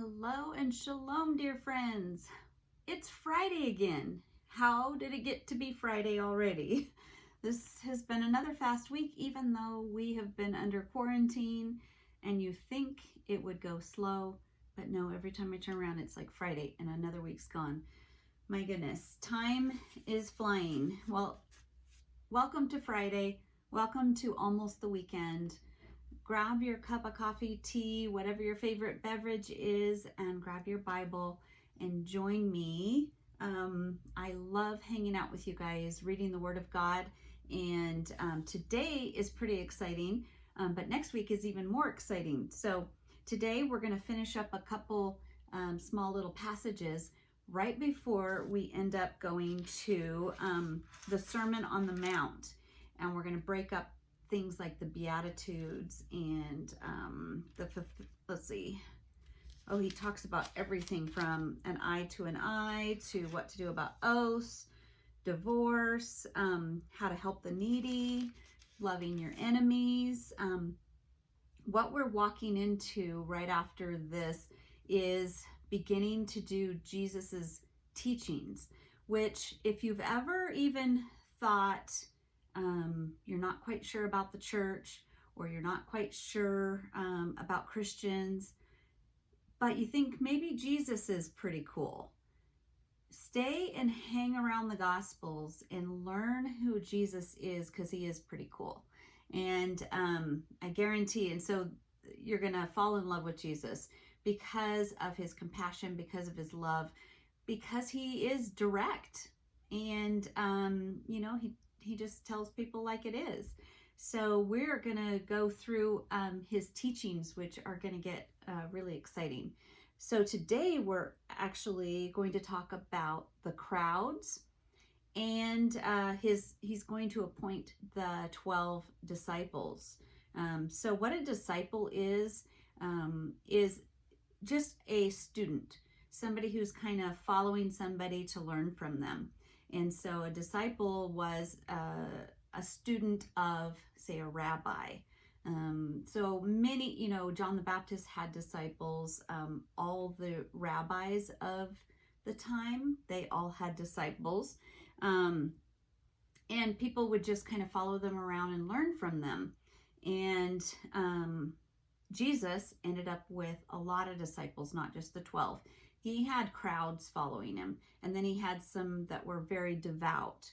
Hello and shalom, dear friends. It's Friday again. How did it get to be Friday already? This has been another fast week, even though we have been under quarantine, and you think it would go slow, but no, every time I turn around, it's like Friday and another week's gone. My goodness, time is flying. Well, welcome to Friday. Welcome to almost the weekend. Grab your cup of coffee, tea, whatever your favorite beverage is, and grab your Bible and join me. I love hanging out with you guys, reading the Word of God, and today is pretty exciting, but next week is even more exciting. So today we're going to finish up a couple small little passages right before we end up going to the Sermon on the Mount, and we're going to break up things like the Beatitudes and let's see. Oh, he talks about everything from an eye to an eye to what to do about oaths, divorce, how to help the needy, loving your enemies. What we're walking into right after this is beginning to do Jesus's teachings, which if you've ever even thought, you're not quite sure about the church, or you're not quite sure about Christians, but you think maybe Jesus is pretty cool. Stay and hang around the Gospels and learn who Jesus is, because he is pretty cool. And I guarantee, and so you're going to fall in love with Jesus because of his compassion, because of his love, because he is direct. And, he just tells people like it is. So we're going to go through his teachings, which are going to get really exciting. So today we're actually going to talk about the crowds, and he's going to appoint the 12 disciples. So what a disciple is just a student, somebody who's kind of following somebody to learn from them. And so a disciple was a student of, say, a rabbi. So many, John the Baptist had disciples. All the rabbis of the time, they all had disciples. And people would just kind of follow them around and learn from them. And Jesus ended up with a lot of disciples, not just the 12. He had crowds following him, and then he had some that were very devout.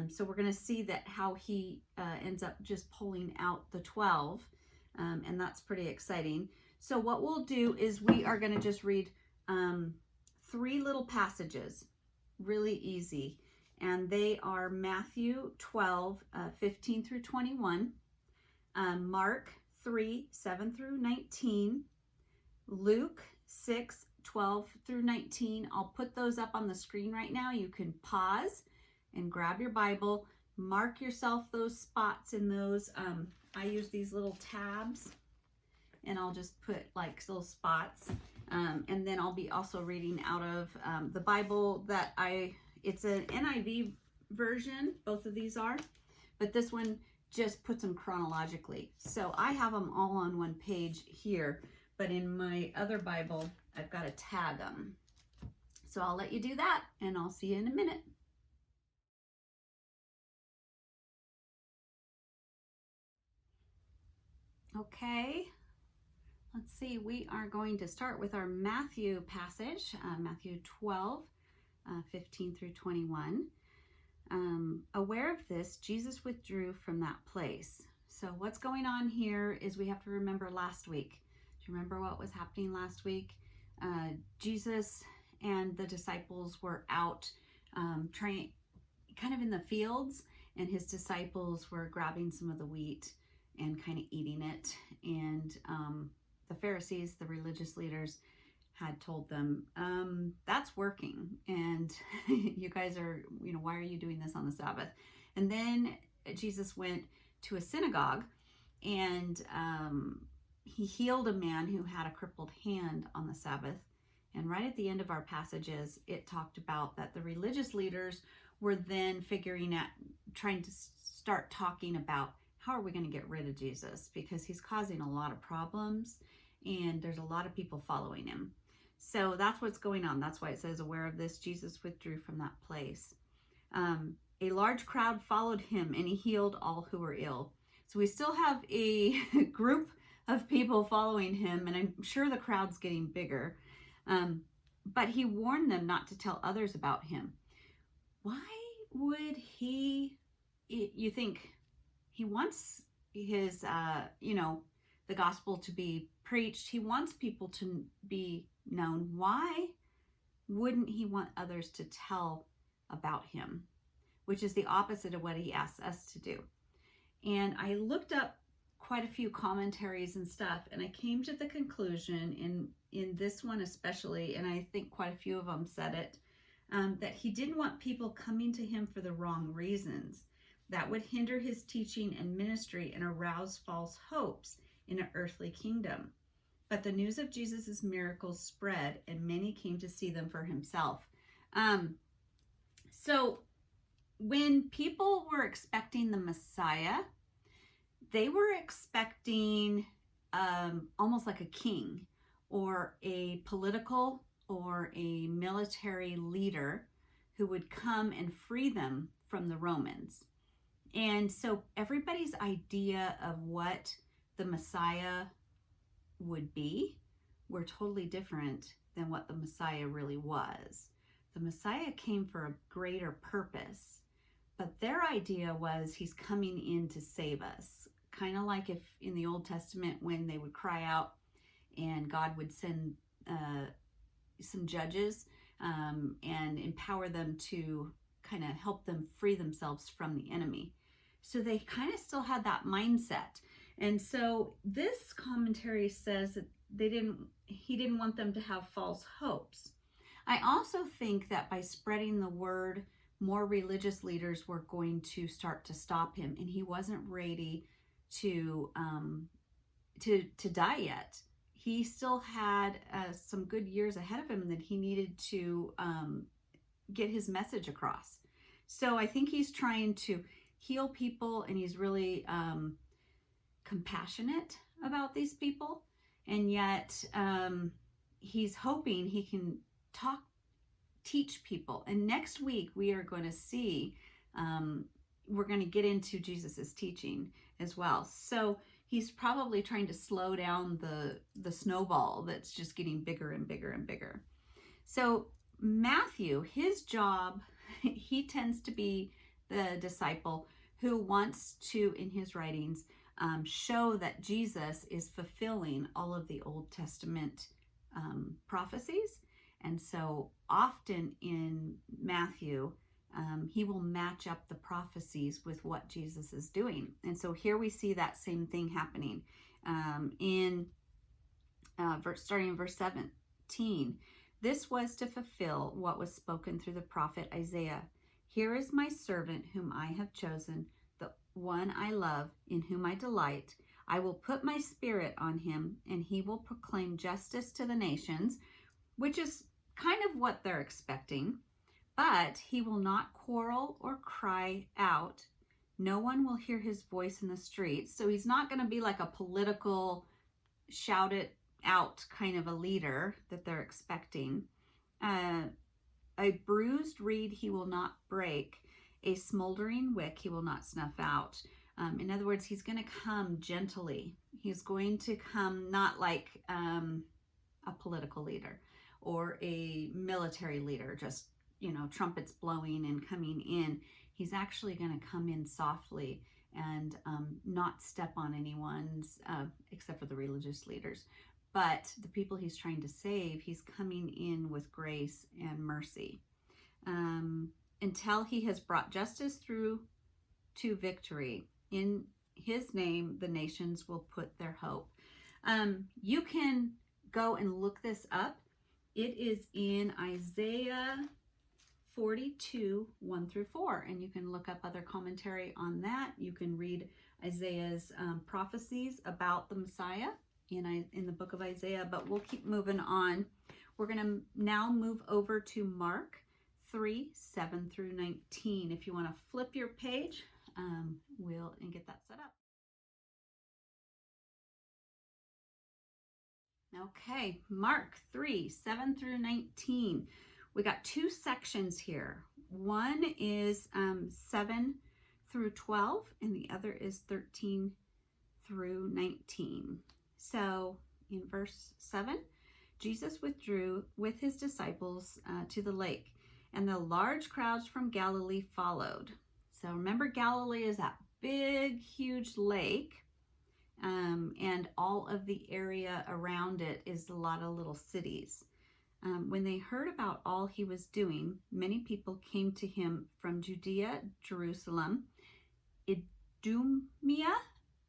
So we're going to see that how he ends up just pulling out the 12, and that's pretty exciting. So what we'll do is we are going to just read 3 little passages, really easy, and they are Matthew 12, 15 through 21, Mark 3, 7 through 19, Luke 6, 12 through 19. I'll put those up on the screen right now. You can pause and grab your Bible, mark yourself those spots in those. I use these little tabs, and I'll just put like little spots. And then I'll be also reading out of the Bible that it's an NIV version. Both of these are, but this one just puts them chronologically. So I have them all on one page here, but in my other Bible, I've got to tag them. So I'll let you do that, and I'll see you in a minute. Okay, let's see. We are going to start with our Matthew passage, Matthew 12, 15 through 21. Aware of this, Jesus withdrew from that place. So what's going on here is we have to remember last week. Do you remember what was happening last week? Jesus and the disciples were out kind of in the fields, and his disciples were grabbing some of the wheat and kind of eating it. And the Pharisees, the religious leaders, had told them, that's working, and you guys are, why are you doing this on the Sabbath? And then Jesus went to a synagogue, and he healed a man who had a crippled hand on the Sabbath. And right at the end of our passages, it talked about that the religious leaders were then trying to start talking about how are we going to get rid of Jesus, because he's causing a lot of problems and there's a lot of people following him. So that's what's going on. That's why it says, aware of this, Jesus withdrew from that place. A large crowd followed him, and he healed all who were ill. So we still have a group of people following him, and I'm sure the crowd's getting bigger. But he warned them not to tell others about him. Why would he? You think he wants his, the gospel to be preached. He wants people to be known. Why wouldn't he want others to tell about him? Which is the opposite of what he asks us to do. And I looked up quite a few commentaries and stuff, and I came to the conclusion in this one especially, and I think quite a few of them said it, that he didn't want people coming to him for the wrong reasons. That would hinder his teaching and ministry and arouse false hopes in an earthly kingdom. But the news of Jesus' miracles spread, and many came to see them for himself. So when people were expecting the Messiah, they were expecting almost like a king or a political or a military leader who would come and free them from the Romans. And so everybody's idea of what the Messiah would be were totally different than what the Messiah really was. The Messiah came for a greater purpose, but their idea was he's coming in to save us. Kind of like if in the Old Testament when they would cry out and God would send some judges and empower them to kind of help them free themselves from the enemy. So they kind of still had that mindset. And so this commentary says that he didn't want them to have false hopes. I also think that by spreading the word, more religious leaders were going to start to stop him, and he wasn't ready to die yet. He still had some good years ahead of him that he needed to get his message across. So I think he's trying to heal people, and he's really compassionate about these people, and yet he's hoping he can teach people. And next week we are going to see, we're going to get into Jesus's teaching as well. So he's probably trying to slow down the snowball that's just getting bigger and bigger and bigger. So Matthew, his job, he tends to be the disciple who wants to, in his writings, show that Jesus is fulfilling all of the Old Testament prophecies. And so often in Matthew, he will match up the prophecies with what Jesus is doing. And so here we see that same thing happening starting in verse 17. This was to fulfill what was spoken through the prophet Isaiah. Here is my servant whom I have chosen, the one I love, in whom I delight. I will put my spirit on him, and he will proclaim justice to the nations, which is kind of what they're expecting. But he will not quarrel or cry out. No one will hear his voice in the streets. So he's not going to be like a political shout it out kind of a leader that they're expecting. A bruised reed he will not break. A smoldering wick he will not snuff out. In other words, he's going to come gently. He's going to come not like a political leader or a military leader, just, trumpets blowing and coming in. He's actually going to come in softly and not step on anyone's, except for the religious leaders. But the people he's trying to save, he's coming in with grace and mercy. Until he has brought justice through to victory. In his name, the nations will put their hope. You can go and look this up. It is in Isaiah 42, 1 through 4, and you can look up other commentary on that. You can read Isaiah's prophecies about the Messiah in the book of Isaiah, but we'll keep moving on. We're going to now move over to Mark 3, 7 through 19. If you want to flip your page, we'll get that set up. Okay, Mark 3, 7 through 19. We got two sections here. One is 7 through 12, and the other is 13 through 19. So in verse 7, Jesus withdrew with his disciples to the lake, and the large crowds from Galilee followed. So remember, Galilee is that big, huge lake. And all of the area around it is a lot of little cities. When they heard about all he was doing, many people came to him from Judea, Jerusalem, Idumea.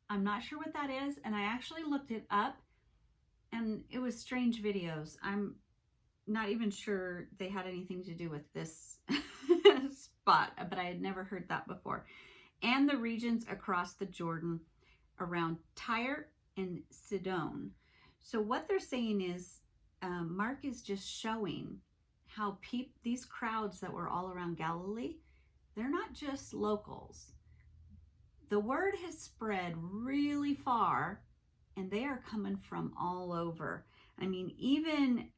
I'm not sure what that is, and I actually looked it up, and it was strange videos. I'm not even sure they had anything to do with this spot, but I had never heard that before. And the regions across the Jordan around Tyre and Sidon. So what they're saying is, Mark is just showing how these crowds that were all around Galilee, they're not just locals. The word has spread really far, and they are coming from all over. I mean, even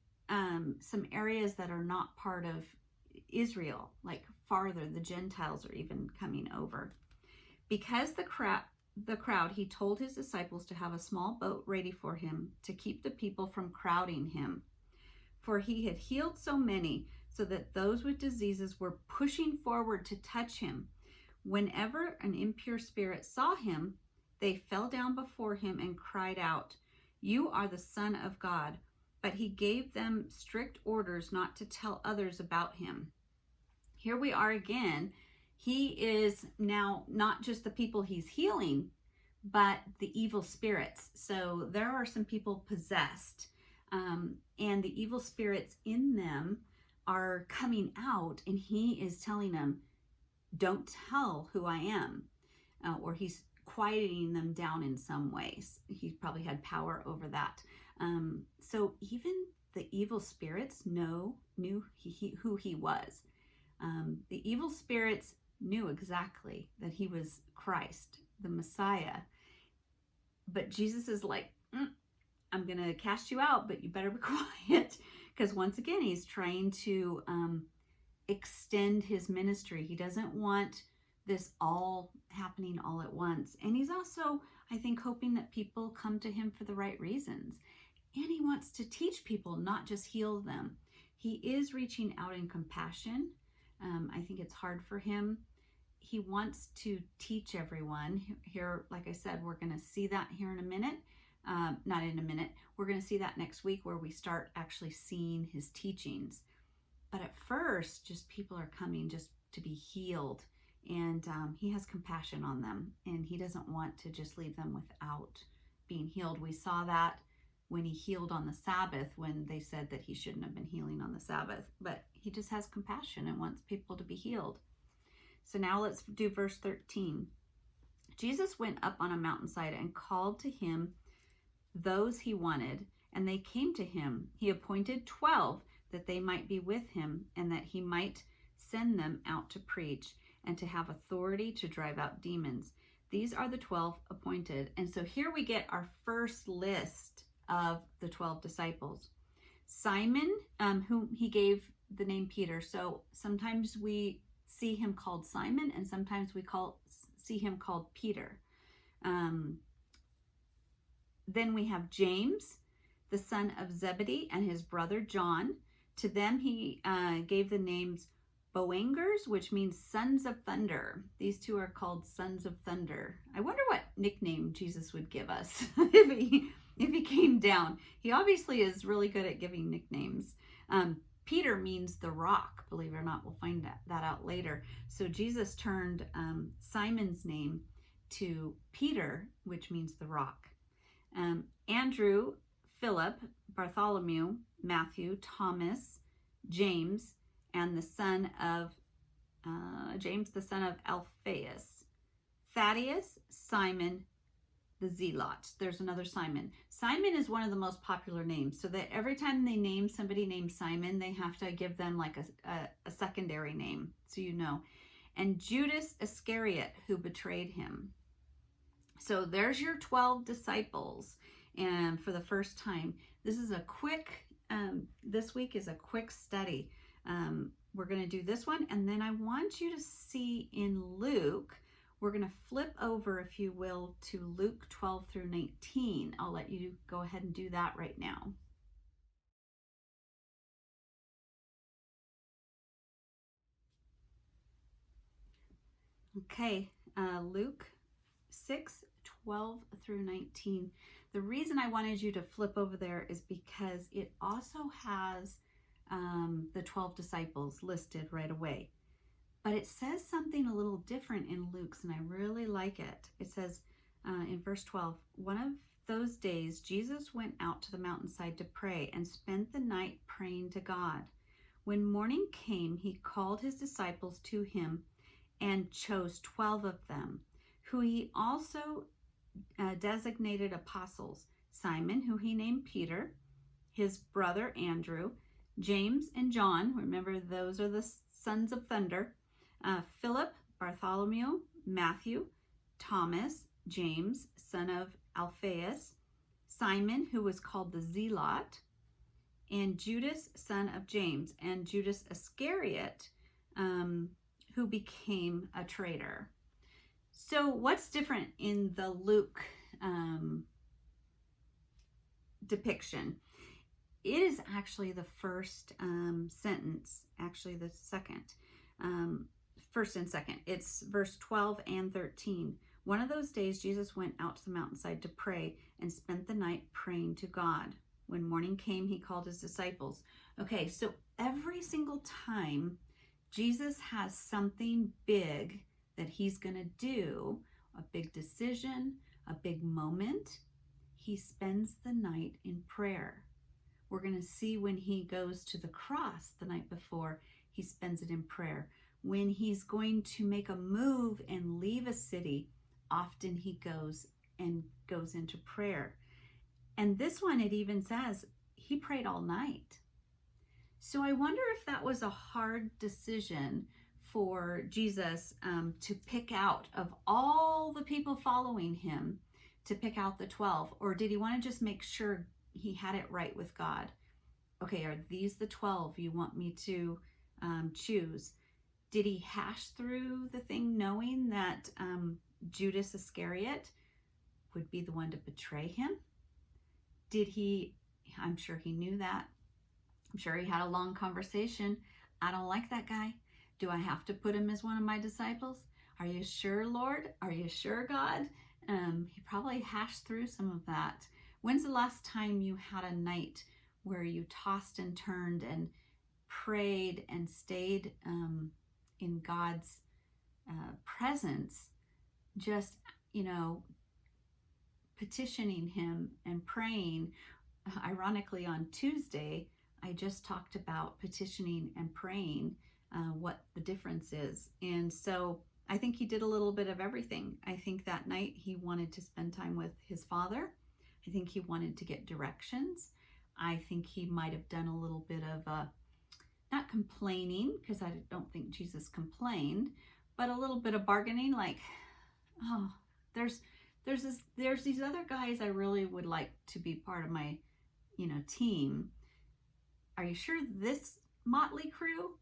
some areas that are not part of Israel, like farther, the Gentiles are even coming over. Because the crowd, he told his disciples to have a small boat ready for him to keep the people from crowding him. For he had healed so many, so that those with diseases were pushing forward to touch him. Whenever an impure spirit saw him, they fell down before him and cried out, "You are the Son of God." But he gave them strict orders not to tell others about him. Here we are again. He is now not just the people he's healing, but the evil spirits. So there are some people possessed, and the evil spirits in them are coming out, and he is telling them, don't tell who I am, or he's quieting them down in some ways. He probably had power over that. So even the evil spirits knew who he was. The evil spirits knew exactly that he was Christ, the Messiah. But Jesus is like, I'm going to cast you out, but you better be quiet. Because once again, he's trying to extend his ministry. He doesn't want this all happening all at once. And he's also, I think, hoping that people come to him for the right reasons. And he wants to teach people, not just heal them. He is reaching out in compassion. I think it's hard for him. He wants to teach everyone. Here, like I said, we're going to see that here in a minute. Not in a minute. We're going to see that next week where we start actually seeing his teachings. But at first, just people are coming just to be healed. And he has compassion on them. And he doesn't want to just leave them without being healed. We saw that when he healed on the Sabbath, when they said that he shouldn't have been healing on the Sabbath. But he just has compassion and wants people to be healed. So now let's do verse 13. Jesus went up on a mountainside and called to him those he wanted, and they came to him. He appointed 12 that they might be with him, and that he might send them out to preach and to have authority to drive out demons. These are the 12 appointed. And so here we get our first list of the 12 disciples. Simon, whom he gave the name Peter. So sometimes we see him called Simon, and sometimes we see him called Peter. Then we have James, the son of Zebedee, and his brother John. To them he gave the names Boangers, which means sons of thunder. These two are called sons of thunder. I wonder what nickname Jesus would give us if he came down. He obviously is really good at giving nicknames. Peter means the rock, believe it or not. We'll find that out later. So Jesus turned Simon's name to Peter, which means the rock. Andrew, Philip, Bartholomew, Matthew, Thomas, James, and the son of Alphaeus, Thaddeus, Simon, the Zealot. There's another Simon. Simon is one of the most popular names, so that every time they name somebody named Simon, they have to give them like a secondary name, so you know. And Judas Iscariot, who betrayed him. So there's your 12 disciples, and for the first time. This is a quick, this week is a quick study. We're going to do this one, and then I want you to see in Luke, we're going to flip over, if you will, to Luke 12 through 19. I'll let you go ahead and do that right now. Okay, Luke 6, 12 through 19. The reason I wanted you to flip over there is because it also has the 12 disciples listed right away. But it says something a little different in Luke's, and I really like it. It says in verse 12, one of those days, Jesus went out to the mountainside to pray and spent the night praying to God. When morning came, he called his disciples to him and chose 12 of them, who he also designated apostles: Simon, who he named Peter, his brother Andrew, James and John, remember those are the sons of thunder, Philip, Bartholomew, Matthew, Thomas, James, son of Alphaeus, Simon, who was called the Zealot, and Judas, son of James, and Judas Iscariot, who became a traitor. So what's different in the Luke depiction? It is actually the first sentence, actually the second, first and second. It's verse 12 and 13. One of those days, Jesus went out to the mountainside to pray and spent the night praying to God. When morning came, he called his disciples. Okay, so every single time Jesus has something big that he's going to do, a big decision, a big moment, he spends the night in prayer. We're going to see when he goes to the cross the night before, he spends it in prayer. When he's going to make a move and leave a city, often he goes into prayer. And this one, it even says he prayed all night. So I wonder if that was a hard decision for Jesus to pick out, of all the people following him, to pick out the 12, or did he want to just make sure he had it right with God? Okay, are these the 12 you want me to choose? Did he hash through the thing knowing that Judas Iscariot would be the one to betray him? Did he, I'm sure he knew that. I'm sure he had a long conversation. I don't like that guy. Do I have to put him as one of my disciples? Are you sure, Lord? Are you sure, God? He probably hashed through some of that. When's the last time you had a night where you tossed and turned and prayed and stayed in God's presence, just, petitioning him and praying? Ironically, on Tuesday, I just talked about petitioning and praying, what the difference is. And so I think he did a little bit of everything. I think that night he wanted to spend time with his Father. I think he wanted to get directions. I think he might have done a little bit of not complaining, because I don't think Jesus complained, but a little bit of bargaining, like, oh, there's these other guys I really would like to be part of my team. Are you sure this motley crew?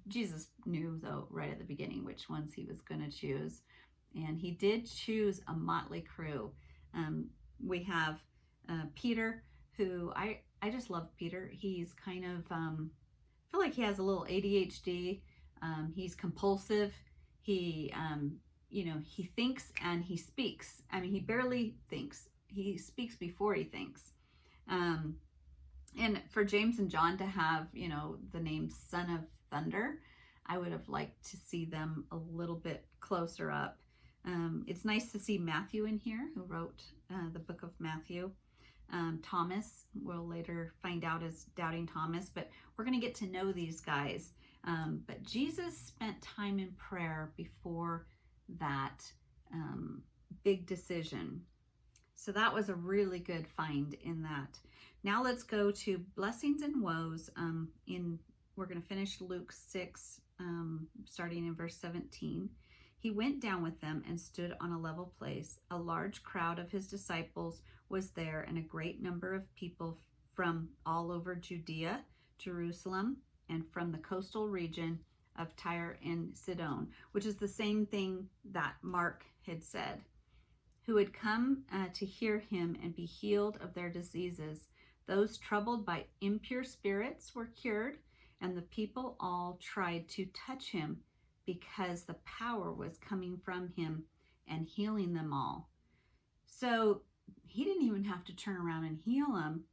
Jesus knew, though, right at the beginning which ones he was going to choose, and he did choose a motley crew. We have Peter, who I just love Peter. He's kind of I feel like he has a little ADHD. He's compulsive. He he thinks and he speaks. I mean, he barely thinks. He speaks before he thinks. And for James and John to have, the name Son of Thunder, I would have liked to see them a little bit closer up. It's nice to see Matthew in here, who wrote the book of Matthew. Thomas, we'll later find out as Doubting Thomas, but we're going to get to know these guys. But Jesus spent time in prayer before that big decision. So that was a really good find in that. Now let's go to blessings and woes. We're going to finish Luke 6, starting in verse 17. He went down with them and stood on a level place. A large crowd of his disciples was there, and a great number of people from all over Judea, Jerusalem, and from the coastal region of Tyre and Sidon, which is the same thing that Mark had said, who had come to hear him and be healed of their diseases. Those troubled by impure spirits were cured, and the people all tried to touch him because the power was coming from him and healing them all. So he didn't even have to turn around and heal them.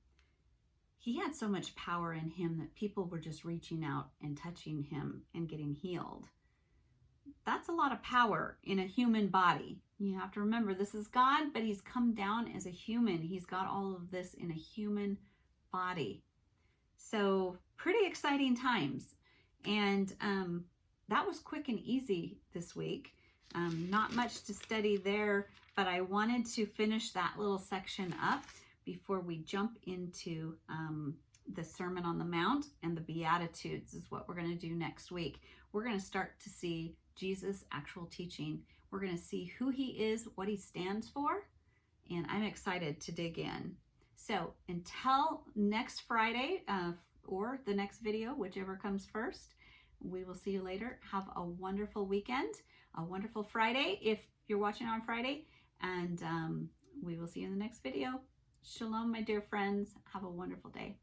He had so much power in him that people were just reaching out and touching him and getting healed. That's a lot of power in a human body. You have to remember, this is God, but he's come down as a human. He's got all of this in a human body. So pretty exciting times. And that was quick and easy this week. Not much to study there, but I wanted to finish that little section up before we jump into the Sermon on the Mount, and the Beatitudes is what we're going to do next week. We're going to start to see Jesus' actual teaching. We're going to see who he is, what he stands for, and I'm excited to dig in. So until next Friday, or the next video, whichever comes first, we will see you later. Have a wonderful weekend, a wonderful Friday if you're watching on Friday, and we will see you in the next video. Shalom, my dear friends. Have a wonderful day.